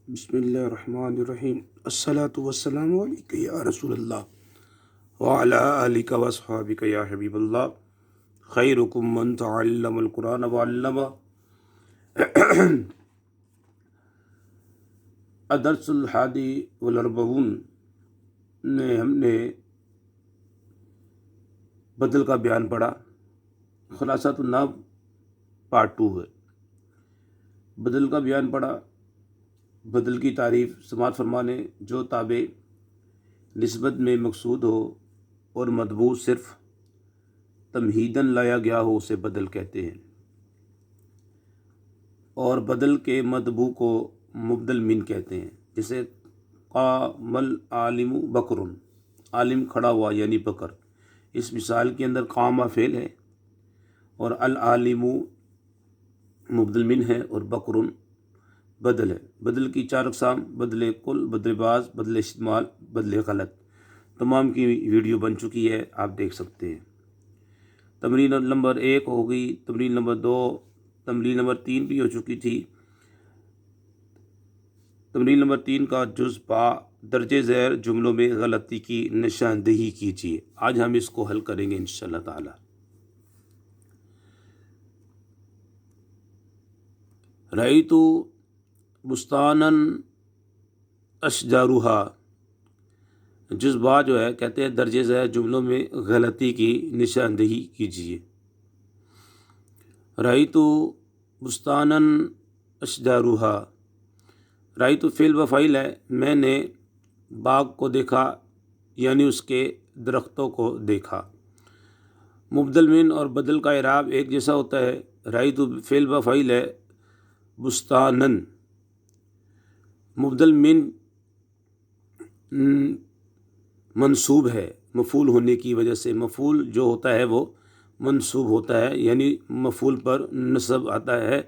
بسم اللہ الرحمن الرحیم الصلاۃ والسلام علیک یا رسول اللہ وعلی آلک واصحابک یا حبیب اللہ خیرکم من تعلم القرآن وعلمہ۔ الدرس الحادی والاربعون میں ہم نے بدل کا بیان پڑھا۔ خلاصۃ النحو پارٹ 2 ہے۔ بدل کا بیان پڑھا، بدل کی تعریف سماعت فرمانے جو تابع نسبت میں مقصود ہو اور مطبوع صرف تمہیداً لایا گیا ہو اسے بدل کہتے ہیں، اور بدل کے مطبوع کو مبدل من کہتے ہیں۔ جیسے قام العالم بکر، عالم کھڑا ہوا یعنی بکر۔ اس مثال کے اندر قام فعل ہے اور العالم مبدل من ہے اور بکر بدل ہے۔ بدل کی 4 اقسام: بدل کل، بدل بعض، بدل استعمال، بدل غلط۔ تمام کی ویڈیو بن چکی ہے، آپ دیکھ سکتے ہیں۔ تمرین نمبر 1 ہو گئی، تمرین نمبر 2، تمرین نمبر 3 بھی ہو چکی تھی۔ تمرین نمبر 3 کا جز با درجے ذیل جملوں میں غلطی کی نشاندہی کیجیے۔ آج ہم اس کو حل کریں گے انشاءاللہ تعالی۔ رأیت بستاناً اشجارها، جز با جو ہے کہتے ہیں درجے ذیل جملوں میں غلطی کی نشاندہی کیجیے۔ رأیت بستاناً اشجارها، رأیت فعل و فاعل ہے، میں نے باغ کو دیکھا یعنی اس کے درختوں کو دیکھا۔ مبدل من اور بدل کا اعراب ایک جیسا ہوتا ہے۔ رأیت فعل و فاعل ہے، بستاناً مبدل من منصوب ہے مفعول ہونے کی وجہ سے۔ مفعول جو ہوتا ہے وہ منصوب ہوتا ہے، یعنی مفعول پر نصب آتا ہے۔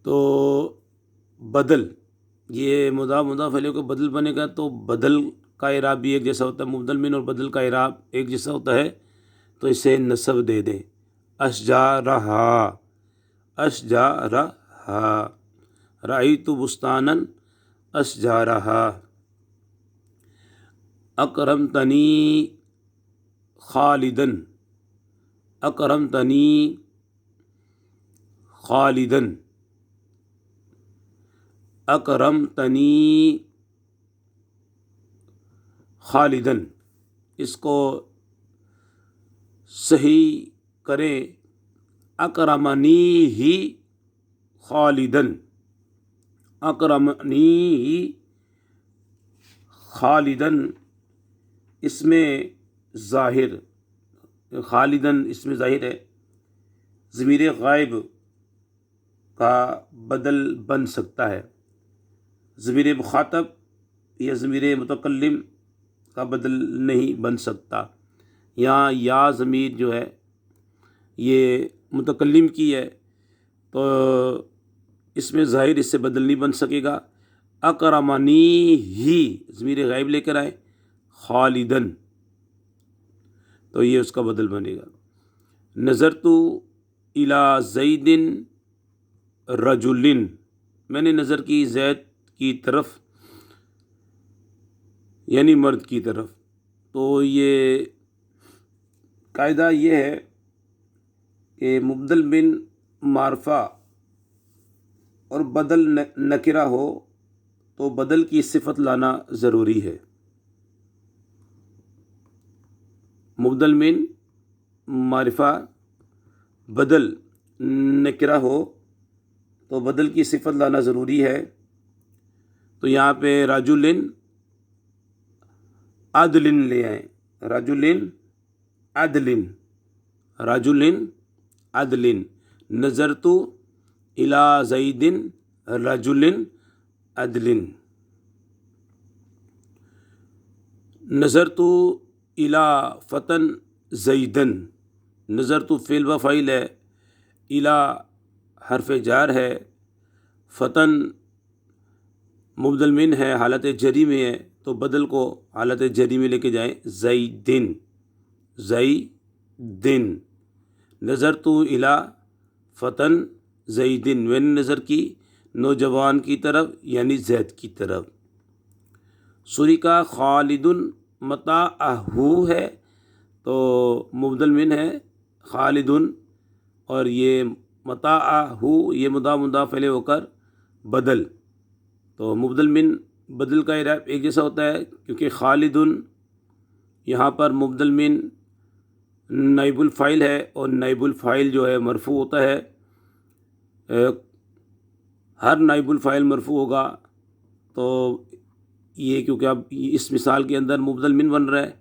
تو بدل، یہ مضاف علیہ کو بدل بنے گا تو بدل کا اعراب بھی ایک جیسا ہوتا ہے۔ مبدل من اور بدل کا اعراب ایک جیسا ہوتا ہے تو اسے نصب دے دیں۔ اشجارہا، اشجارہا، رأیت بستاناً اشجارہا۔ اکرمتنی خالداً، اکرمتنی خالداً، اکرمتنی خالداً۔ اس کو صحیح کریں، اکرمنی ہی خالداً، اکرمنی ہی خالداً۔ اس میں ظاہر، خالداً اس میں ظاہر ہے، ضمیر غائب کا بدل بن سکتا ہے۔ ضمیر مخاطب یا ضمیر متکلم کا بدل نہیں بن سکتا۔ یہاں یا ضمیر جو ہے یہ متکلم کی ہے تو اس میں ظاہر اس سے بدل نہیں بن سکے گا۔ اکرمنی ہی ضمیر غائب لے کر آئے، خالداً، تو یہ اس کا بدل بنے گا۔ نظرت الی زید رجل، میں نے نظر کی زید کی طرف یعنی مرد کی طرف۔ تو یہ قاعدہ یہ ہے کہ مبدل من معرفہ اور بدل نکرہ ہو تو بدل کی صفت لانا ضروری ہے۔ مبدل من معرفہ بدل نکرہ ہو تو بدل کی صفت لانا ضروری ہے۔ تو یہاں پہ رجل عدل لے آئیں، رجل عدل، رجل عدل۔ نظرت الی زید رجل عدل، نظرت الی فتن زیدن۔ نظرت فعل و فاعل ہے، الی حرف جار ہے، فتن مبدل من ہے، حالت جری میں ہے تو بدل کو حالت جری میں لے کے جائیں، زیدن، زیدن۔ نظرت الی فتن زیدن، میں نے نظر کی نوجوان کی طرف یعنی زید کی طرف۔ سوری کا خالد متاعہو ہے تو مبدل من ہے خالد، اور یہ متاعہو یہ مضاف الیہ ہو کر بدل، تو مبدل من بدل کا اعراب ایک جیسا ہوتا ہے، کیونکہ خالد یہاں پر مبدل من نائب الفاعل ہے، اور نائب الفاعل جو ہے مرفوع ہوتا ہے، ہر نائب الفاعل مرفوع ہوگا، تو یہ کیونکہ اب اس مثال کے اندر مبدل من بن رہا ہے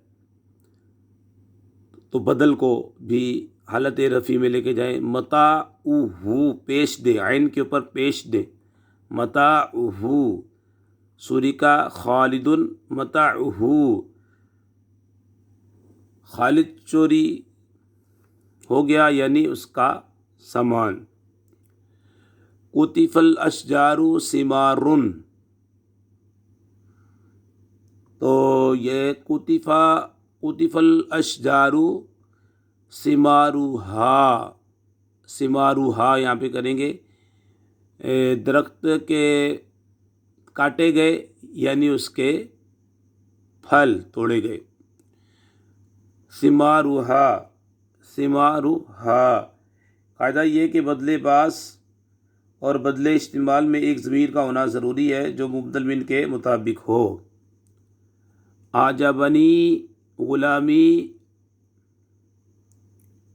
تو بدل کو بھی حالت رفیع میں لے کے جائیں۔ متاعہو پیش دے، عین کے اوپر پیش دے، متاعہو سوری کا خالد متاعہو، خالد چوری ہو گیا یعنی اس کا سامان۔ قطف الاشجار ثمار، تو یہ قطف الاشجار ثمارها یہاں پہ کریں گے، درخت کے کاٹے گئے یعنی اس کے پھل توڑے گئے۔ ثمارها قاعدہ یہ کہ بدلے باز اور بدلے استعمال میں ایک ضمیر کا ہونا ضروری ہے جو مبدل من کے مطابق ہو۔ اعجبنی غلامی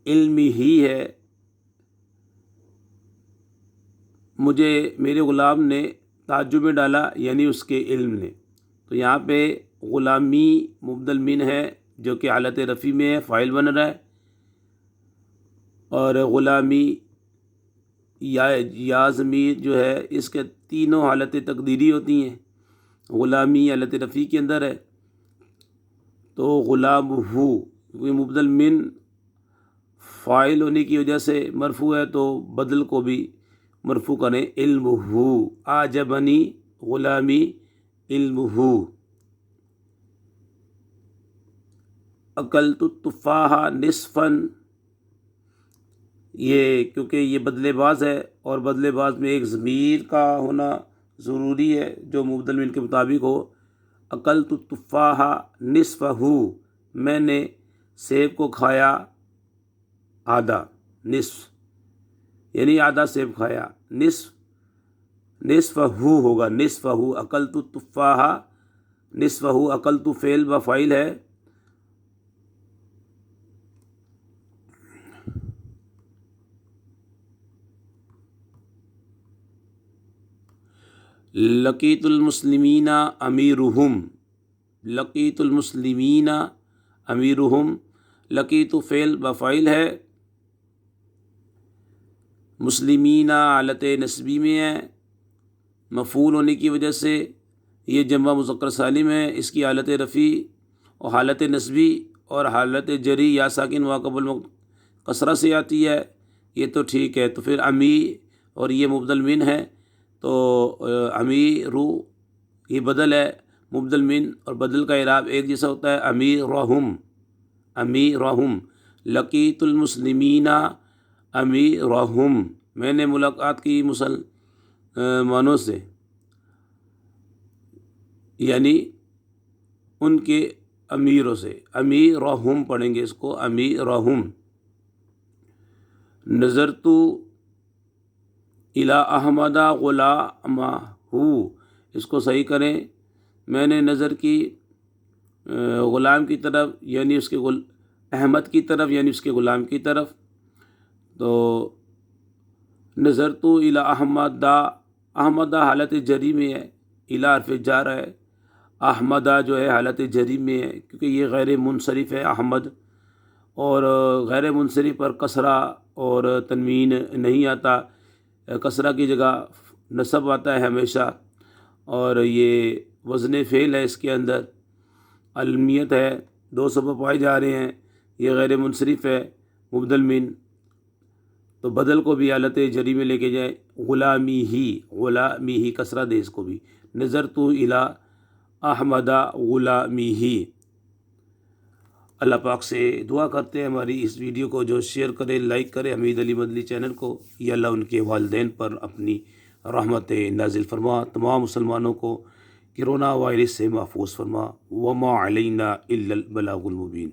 علمی ہی ہے، مجھے میرے غلام نے تعجب میں ڈالا یعنی اس کے علم نے، تو یہاں پہ غلامی مبدل من ہے جو کہ حالت رفیع میں ہے، فاعل بن رہا ہے، اور غلامی یا ضمیر جو ہے اس کے تینوں حالت تقدیری ہوتی ہیں، غلامی حالت رفیع کے اندر ہے تو غلام ہو، کیونکہ مبدل من فاعل ہونے کی وجہ سے مرفوع ہے تو بدل کو بھی مرفوع کریں، علم ہو، اعجبنی غلامی علم ہو۔ اکلت التفاح نصفا، یہ کیونکہ یہ بدلے باز ہے اور بدلے باز میں ایک ضمیر کا ہونا ضروری ہے جو مبدل من کے مطابق ہو۔ اکلت التفاح نصفہ، میں نے سیب کو کھایا آدھا، نصف یعنی آدھا سیب کھایا، نصفہ ہوگا، نصفہ اکلت التفاح نصفہ، اکلت فعل و فاعل ہے، لقیت المسلمین امیرہم، لقیت المسلمین امیرہم، لقیت فعل و فاعل ہے، مسلمین حالت نسبی میں ہے، مفعول ہونے کی وجہ سے یہ جمع مذکر سالم ہے، اس کی حالت رفیع اور حالت نسبی اور حالت جری یا ساکن واقبل کسرہ سے آتی ہے، یہ تو ٹھیک ہے، تو پھر امی اور یہ مبدل من ہے تو امیرو یہ بدل ہے، مبدل من اور بدل کا اعراب ایک جیسا ہوتا ہے، امیرہم، امیرہم، لقیت المسلمین امیرہم، میں نے ملاقات کی مسلمانوں سے، یعنی ان کے امیروں سے، امیرہم پڑھیں گے اس کو، امیرہم۔ نظرت الی احمد غلامہ، اس کو صحیح کریں، میں نے نظر کی غلام کی طرف یعنی اس کے احمد کی طرف یعنی اس کے غلام کی طرف، تو نظرت الی احمد، احمد حالت جری میں ہے، الی حرف جار ہے، احمد جو ہے حالت جری میں ہے کیونکہ یہ غیر منصرف ہے احمد، اور غیر منصرف پر کسرہ اور تنوین نہیں آتا، کسرہ کی جگہ نصب آتا ہے ہمیشہ، اور یہ وزن فعل ہے، اس کے اندر علمیت ہے، دو سبب پائے جا رہے ہیں، یہ غیر منصرف ہے مبدل من، تو بدل کو بھی حالت جری میں لے کے جائیں، غلامی ہی کسرہ دے اس کو بھی، نظرت الی احمد غلامی ہی۔ اللہ پاک سے دعا کرتے ہیں ہماری اس ویڈیو کو جو شیئر کرے، لائک کرے حمید علی مدنی چینل کو، یا اللہ ان کے والدین پر اپنی رحمت نازل فرما، تمام مسلمانوں کو کرونا وائرس سے محفوظ فرما۔ وما علینا الا البلاغ المبین۔